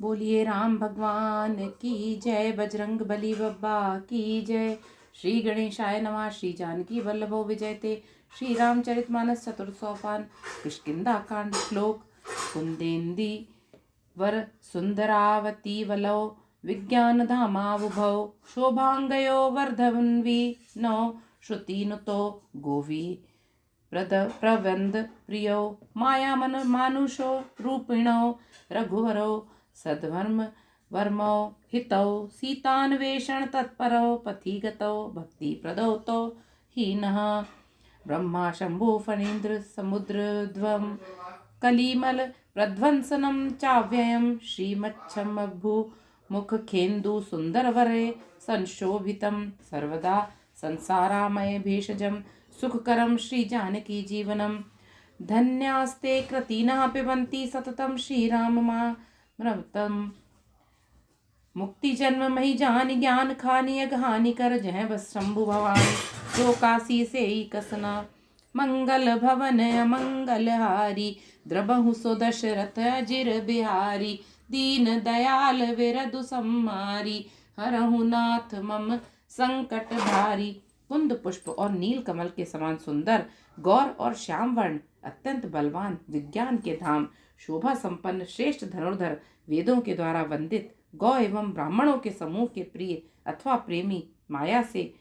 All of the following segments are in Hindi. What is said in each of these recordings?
बोलिए राम भगवान की जय, बजरंग बली बब्बा की जय। श्री गणेशाय नमः। श्री जानकी वल्लभो विजयते। श्री रामचरितमानस चतुर्थ सोपान। किष्किंधा कांड श्लोक। कुंदेंदी वर सुंदरावती वलो विज्ञान धामावुभौ शोभांगयो वर्धन्वी नो श्रुतिनुतो गोवी प्रबंध प्रियो माया मन मानुषो रूपिणो रघुवरो सद्वर्म वर्मो हितौ सीतान्वेषण तत्परो पथिगतौ भक्ति प्रदोतो हीनः ब्रह्मा शंभु फणीन्द्र समुद्रध्वं कलिमल प्रध्वंसनं चाव्ययं श्रीमच्छमभु मुखखेन्दु सुन्दरवरे संशोभितं सर्वदा संसारामय भेषजं सुखकरं श्रीजानकी जीवनं धन्यास्ते कृतिनः पिबन्ति सततं श्रीराममामृतं मुक्ति जन्म मही जानि ज्ञान खानि अगहानि कर जह बस शंभु भवानी जो काशी से ही कसना मंगल भवन अमंगल हारी द्रबहु सो दशरथ अजिर बिहारी दीन दयाल विरदु सम्मारी हरहु नाथ मम संकट भारी। कुंद पुष्प और नील कमल के समान सुंदर, गौर और श्याम वर्ण, अत्यंत बलवान, विज्ञान के धाम, शोभा संपन्न, श्रेष्ठ धनुर्धर, वेदों के द्वारा वंदित, गौ एवं ब्राह्मणों के समूह के प्रिय अथवा प्रेमी, माया से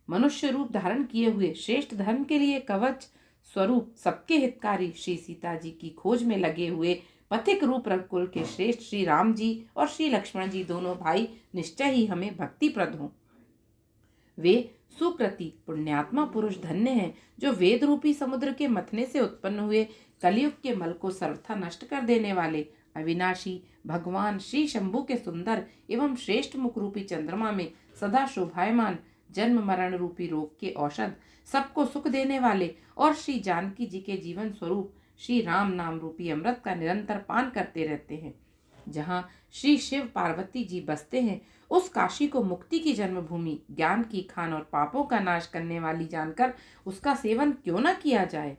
मनुष्य रूप धारण किए हुए, श्रेष्ठ धर्म के लिए कवच स्वरूप, सबके हितकारी श्री सीता जी की खोज में लगे हुए पथिक रूप रघुकुल के श्रेष्ठ श्री राम जी और श्री लक्ष्मण जी दोनों भाई निश्चय ही हमें भक्तिप्रद हों। वे सुकृति पुण्यात्मा पुरुष धन्य हैं जो वेद रूपी समुद्र के मथने से उत्पन्न हुए कलयुग के मल को सर्वथा नष्ट कर देने वाले अविनाशी भगवान श्री शंभु के सुंदर एवं श्रेष्ठ मुख रूपी चंद्रमा में सदा शोभायमान, जन्म मरण रूपी रोग के औषध, सबको सुख देने वाले और श्री जानकी जी के जीवन स्वरूप श्री राम नाम रूपी अमृत का निरंतर पान करते रहते हैं। जहाँ श्री शिव पार्वती जी बसते हैं उस काशी को मुक्ति की जन्मभूमि, ज्ञान की खान और पापों का नाश करने वाली जानकर उसका सेवन क्यों न किया जाए।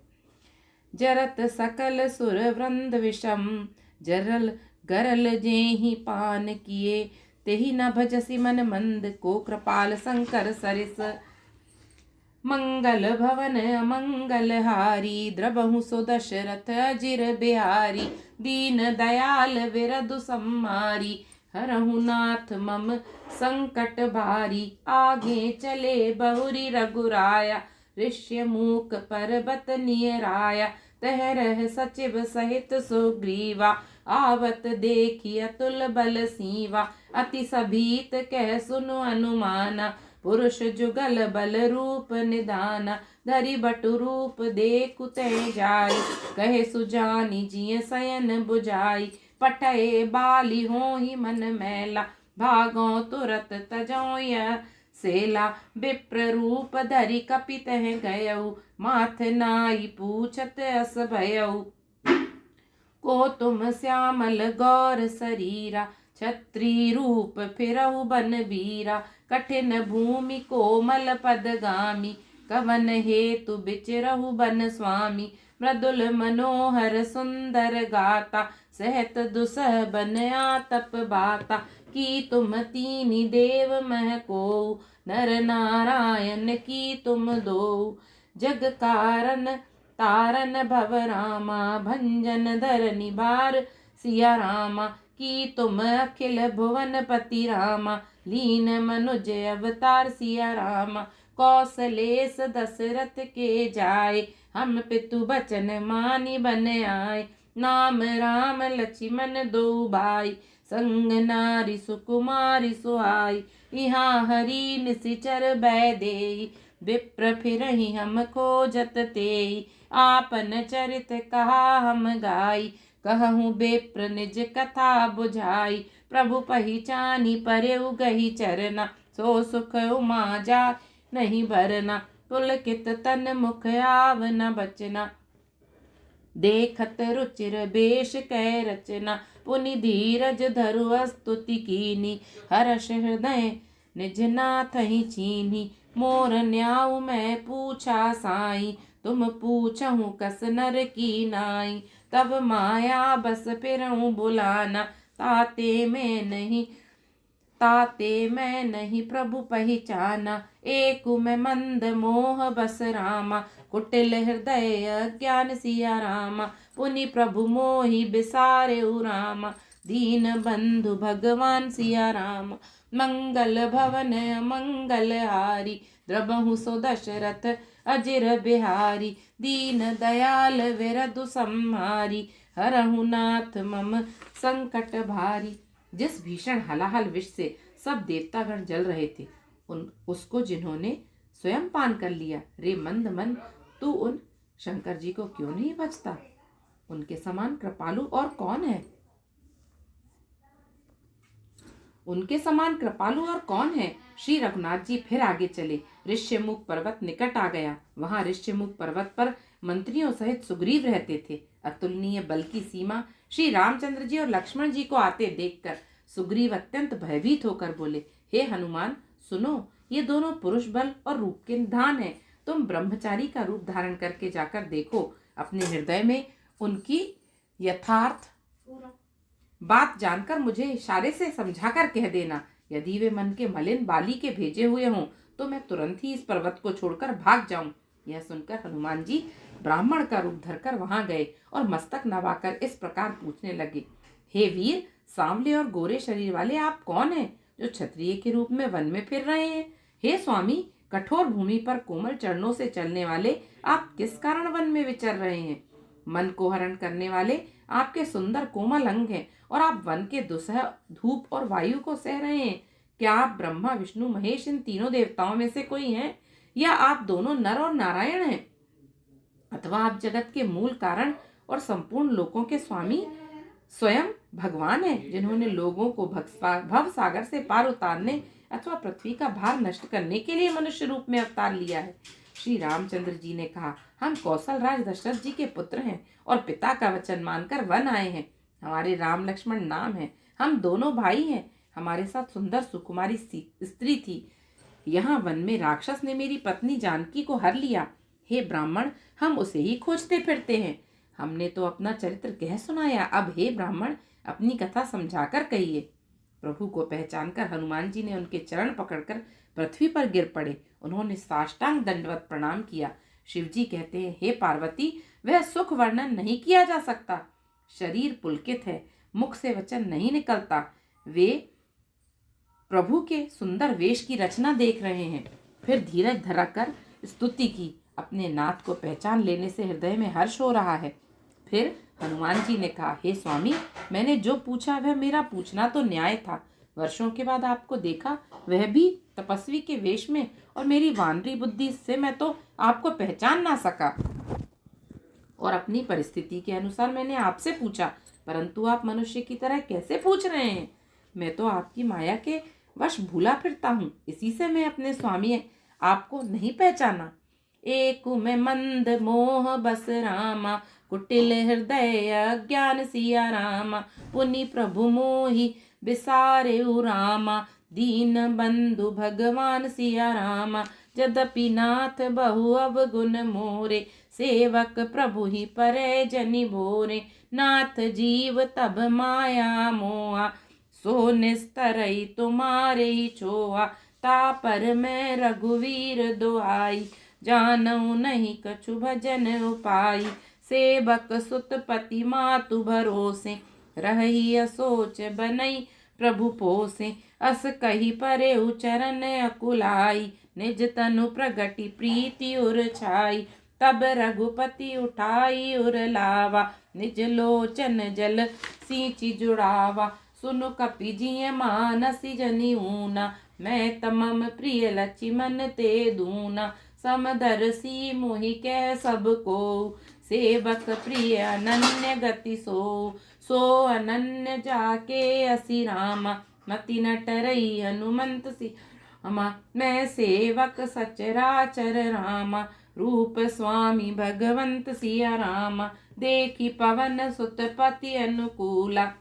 जरत सकल सुर वृंद विषम जरल गरल जेहि पान किए तेहि न भजसी मन मंद को कृपाल शंकर सरिस मंगल भवन अमंगल हारी द्रबहु सो दशरथ अजिर बिहारी दीन दयाल विरदु सम्मारी हरहु नाथ मम संकट भारी आगे चले बहुरी रघुराया ऋष्य मूक पर्वत नियराया तह रह सचिव सहित सुग्रीवा आवत देखी अतुल बल सीवा अति सभीत कह सुनु अनुमाना पुरुष जुगल बल रूप निदाना धरि बटु रूप देखु तै जाय कहे सुजानी जिय शयन बुझाई पठये बाली हो ही मन मैला भागो तुरत तजो यह सेला विप्र रूप धरि कपित गयऊ माथ नाई पूछत अस भयऊ को तुम श्यामल गौर शरीरा छत्री रूप फिरहु बन वीरा कठिन भूमि कोमल पदगामी कवन हेतु बिचरहु बन स्वामी मृदुल मनोहर सुंदर गाता सहत दुसह बन आतप बाता की तुम तीनी देव मह को नर नारायण की तुम दो जग कारण तारन भव रामा भंजन धर निबार सिया रामा की तुम अखिल भुवन पति रामा लीन मनुज अवतार सिया रामा कौशलेश दशरथ के जाए हम पितु बचन मानी बन आए नाम राम लक्ष्मण दो भाई संग नारी सुकुमारी सुहाई यहाँ हरि निशिचर बै देई विप्र फिरहि हम खोजत तेई आपन चरित कहा हम गाई कहूँ विप्र निज कथा बुझाई प्रभु पहिचानी परेउ गही चरना सो सुख उमा जा नहीं भरना पुलकित तन मुख आव न बचना देखत रुचिर बेश कै रचना पुनि धीरज धरु स्तुति कीनी हर्ष हृदय निज नाथ ही चीनी मोर न्याऊ मैं पूछा साई तुम पूछहु कस नर की नाई तब माया बस फिरऊं बुलाना ताते मैं नहीं प्रभु पहचाना। एक मैं मंद मोह बस रामा, कुटिल हृदय अज्ञान सिया रामा। पुनि प्रभु मोहि बिसारे रामा, दीन बंधु भगवान सिया रामा। मंगल भवन मंगल हारी, द्रबहु सो दशरथ अजिर बिहारी। दीन दयाल विरधु संहारी, हरहु नाथ मम संकट भारी। जिस भीषण हलाहल विष से सब देवतागण जल रहे थे, उसको जिन्होंने स्वयं पान कर लिया, रे मंद मन, तू उन शंकर जी को क्यों नहीं बचता? उनके समान कृपालु और कौन है? उनके समान कृपालु और कौन है? श्री रघुनाथ जी फिर आगे चले। ऋष्यमुख पर्वत निकट आ गया। वहां ऋष्यमुख पर्वत पर मंत्रियों सहित सुग्रीव रहते थे। अतुलनीय बल की सीमा श्री रामचंद्र जी और लक्ष्मण जी को आते देखकर सुग्रीव अत्यंत भयभीत होकर बोले, हे हनुमान, सुनो, ये दोनों पुरुष बल और रूप के निधान है। तुम ब्रह्मचारी का रूप धारण करके जाकर देखो। अपने हृदय में उनकी यथार्थ बात जानकर मुझे इशारे से समझाकर कह देना। यदि वे मन के मलिन बाली के भेजे हुए हों तो मैं तुरंत ही इस पर्वत को छोड़कर भाग जाऊं। यह सुनकर हनुमान जी ब्राह्मण का रूप धरकर वहां गए और मस्तक नवाकर इस प्रकार पूछने लगे, हे वीर, सांवले और गोरे शरीर वाले आप कौन हैं जो क्षत्रिय के रूप में वन में फिर रहे हैं? हे स्वामी, कठोर भूमि पर कोमल चरणों से चलने वाले आप किस कारण वन में विचर रहे हैं? मन को हरण करने वाले आपके सुंदर कोमल अंग हैं और आप वन के दुसह धूप और वायु को सह रहे हैं। क्या आप ब्रह्मा विष्णु महेश इन तीनों देवताओं में से कोई हैं, या आप दोनों नर और नारायण हैं? अथवा आप जगत के मूल कारण और संपूर्ण लोकों के स्वामी स्वयं भगवान हैं, जिन्होंने लोगों को भव सागर से पार उतारने अथवा पृथ्वी का भार नष्ट करने के लिए मनुष्य रूप में अवतार लिया है। श्री रामचंद्र जी ने कहा, हम कौशल राज दशरथ जी के पुत्र हैं और पिता का वचन मानकर वन आए हैं। हमारे राम लक्ष्मण नाम है। हम दोनों भाई हैं। हमारे साथ सुंदर सुकुमारी स्त्री थी। यहाँ वन में राक्षस ने मेरी पत्नी जानकी को हर लिया। हे ब्राह्मण, हम उसे ही खोजते फिरते हैं। हमने तो अपना चरित्र कह सुनाया, अब हे ब्राह्मण, अपनी कथा समझाकर कहिए। प्रभु को पहचानकर हनुमान जी ने उनके चरण पकड़कर पृथ्वी पर गिर पड़े। उन्होंने साष्टांग दंडवत प्रणाम किया। शिव जी कहते हैं, हे पार्वती, वह सुख वर्णन नहीं किया जा सकता। शरीर पुलकित है, मुख से वचन नहीं निकलता। वे प्रभु के सुंदर वेश की रचना देख रहे हैं। फिर धीरज धराकर स्तुति की। अपने नाथ को पहचान लेने से हृदय में हर्ष हो रहा है। फिर हनुमान जी ने कहा, हे स्वामी, मैंने जो पूछा वह मेरा पूछना तो न्याय था। वर्षों के बाद आपको देखा, वह भी तपस्वी के वेश में, और मेरी वानरी बुद्धि से मैं तो आपको पहचान ना सका। और अपनी परिस्थिति के अनुसार मैंने आपसे पूछा, परंतु आप मनुष्य की तरह कैसे पूछ रहे हैं? मैं तो आपकी माया के वश भूला फिरता हूँ, इसी से मैं अपने स्वामी आपको नहीं पहचाना। एक मैं मंद मोह बस रामा, कुटिल हृदय अज्ञान सिया रामा। पुनि प्रभु मोहि बिसारे रामा, दीन बंधु भगवान सिया रामा। यद्यपि नाथ बहु अवगुण मोरे, सेवक प्रभु ही परे जनि भोरे। नाथ जीव तब माया मोहा, सो निस्तरई तुम्हारे ही छोहा। तापर मैं रघुवीर दुआई, जानऊ नहीं कछु भजन उपाई। सेवक सुत पति मातु भरोसे, रही असोच बनई प्रभु पोसे। अस कही परे चरण अकुलाई, निज तनु प्रगति प्रीति उर छाई। तब रघुपति उठाई उर लावा, निज लोचन जल सींचि जुड़ावा। सुनु कपि जिय मानसी जनि ऊना, मैं तमम प्रिय लक्ष्मण ते दूना। समदर्शी मोहि कह सब को, सेवक प्रिय अनन्य गति सो अनन्य जाके असि रामा। मति न टरई हनुमंत सी रामा, मैं सेवक सचराचर रामा। रूप स्वामी भगवंत सिया रामा, देखी पवन सुत पति अनुकूला।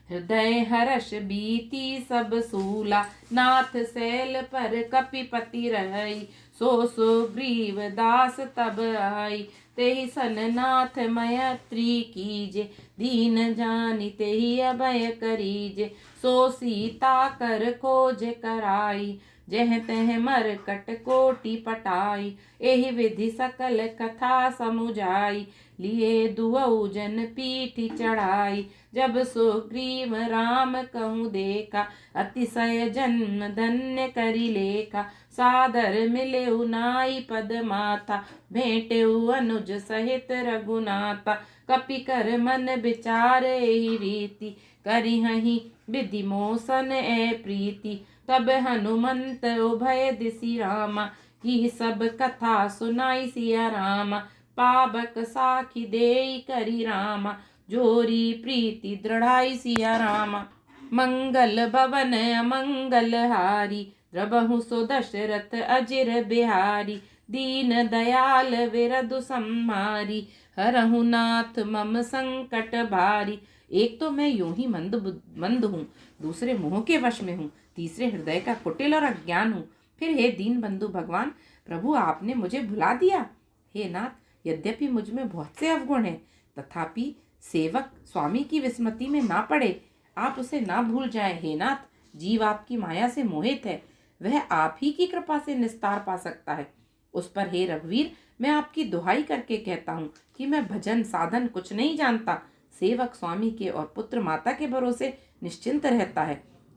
हृदय हर्ष बीती सब सूला, नाथ सैल पर कपिपति रही। सो सुग्रीव दास तब आई, तेहि सन नाथ मैत्री कीजे, दीन जानि तेहि अभय करीजे। सो सीता कर खोज कराई, जह तह मरकट कोटि पटाई। एहि विधि सकल कथा समुझाई, लिए दुअउ जन पीठी चढ़ाई। जब सुग्रीव राम कहूँ देखा, अतिशय जन्म धन्य करी लेखा। सादर मिले नाई पद माथा, भेंटेउ अनुज सहित रघुनाथा। कपि कर मन विचार एहि रीति, करिहहि विधि मोसन ए प्रीति। तब हनुमंत उभय दिसि रामा, की सब कथा सुनाई सिया रामा। पावक साखी देई करी रामा, जोरी प्रीति दृढ़ाई सिया रामा। मंगल भवन अमंगल हारी, द्रबहु सो दशरथ अजिर बिहारी। दीन दयाल विरधु सम्हारी, हरहु नाथ मम संकट भारी। एक तो मैं यूं ही मंद हूँ, दूसरे मोह के वश में हूँ, तीसरे हृदय का कुटिल और अज्ञान हूँ। फिर हे दीन बंधु भगवान, प्रभु आपने मुझे भुला दिया। हे नाथ, यद्यपि मुझ में बहुत से अवगुण हैं, तथापि सेवक स्वामी की विस्मृति में ना पड़े, आप उसे ना भूल जाएं। हे नाथ, जीव आपकी माया से मोहित है, वह आप ही की कृपा से निस्तार पा सकता है। उस पर हे रघुवीर, मैं आपकी दुहाई करके कहता हूँ कि मैं भजन साधन कुछ नहीं जानता। सेवक स्वामी के और पुत्र माता के भरोसे निश्चिंत रहता है।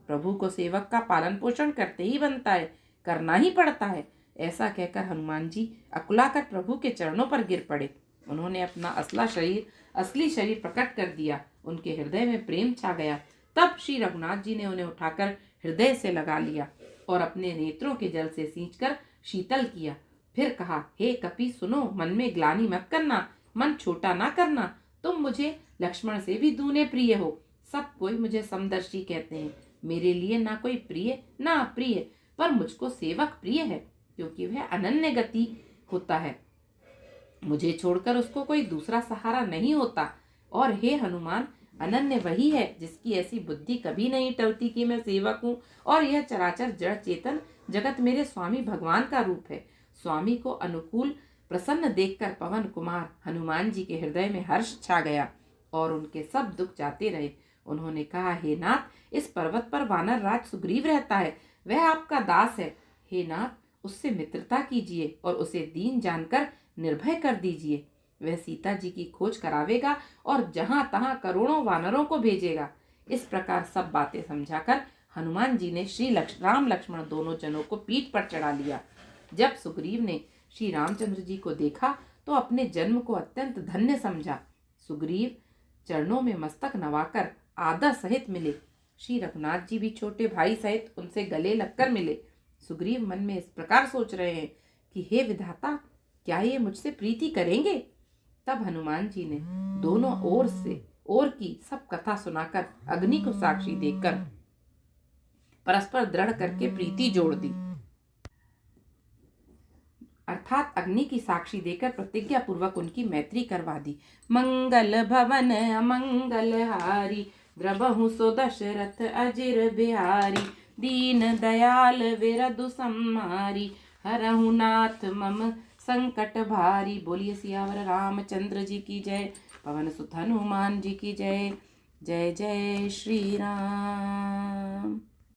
प्रभु को सेवक का पालन पोषण करते ही बनता है, करना ही पड़ता है। ऐसा कहकर हनुमान जी अकुलाकर प्रभु के चरणों पर गिर पड़े। उन्होंने अपना असली शरीर प्रकट कर दिया। उनके हृदय में प्रेम छा गया। तब श्री रघुनाथ जी ने उन्हें उठाकर हृदय से लगा लिया और अपने नेत्रों के जल से सींचकर शीतल किया। फिर कहा, हे कपि सुनो, मन में ग्लानि मत करना, मन छोटा ना करना। तुम मुझे लक्ष्मण से भी दूने प्रिय हो। सब कोई मुझे समदर्शी कहते हैं। मेरे लिए ना कोई प्रिय ना अप्रिय, पर मुझको सेवक प्रिय है, क्योंकि वह अनन्य गति होता है। मुझे छोड़कर उसको कोई दूसरा सहारा नहीं होता। और हे हनुमान, अनन्य वही है जिसकी ऐसी बुद्धि कभी नहीं टलती कि मैं सेवक हूँ और यह चराचर जड़ चेतन जगत मेरे स्वामी भगवान का रूप है। स्वामी को अनुकूल प्रसन्न देखकर पवन कुमार हनुमान जी के हृदय में हर्ष छा गया और उनके सब दुख जाते रहे। उन्होंने कहा, हे नाथ, इस पर्वत पर वानर राज सुग्रीव रहता है, वह आपका दास है। हे नाथ, उससे मित्रता कीजिए और उसे दीन जानकर निर्भय कर दीजिए। वह सीता जी की खोज करावेगा और जहां तहां करोड़ों वानरों को भेजेगा। इस प्रकार सब बातें समझाकर हनुमान जी ने श्री राम लक्ष्मण दोनों जनों को पीठ पर चढ़ा लिया। जब सुग्रीव ने श्री रामचंद्र जी को देखा तो अपने जन्म को अत्यंत धन्य समझा। सुग्रीव चरणों में मस्तक नवाकर आदर सहित मिले। श्री रघुनाथ जी भी छोटे भाई सहित उनसे गले लगकर मिले। सुग्रीव मन में इस प्रकार सोच रहे हैं कि हे विधाता, क्या ये मुझसे प्रीति करेंगे? तब हनुमान जी ने दोनों ओर की सब कथा सुनाकर अग्नि को साक्षी देकर परस्पर दृढ़ करके प्रीति जोड़ दी। अर्थात अग्नि की साक्षी देकर प्रतिज्ञा पूर्वक उनकी मैत्री करवा दी। मंगल भवन अमंगल हारी, द्रबहु सो दशरथ अजिर बिहारी। दीन दयाल विरधु सम्हारी, हरहु नाथ मम संकट भारी। बोलिए सियावर रामचंद्र जी की जय, पवन सुत हनुमान जी की जय। जय जय श्री राम।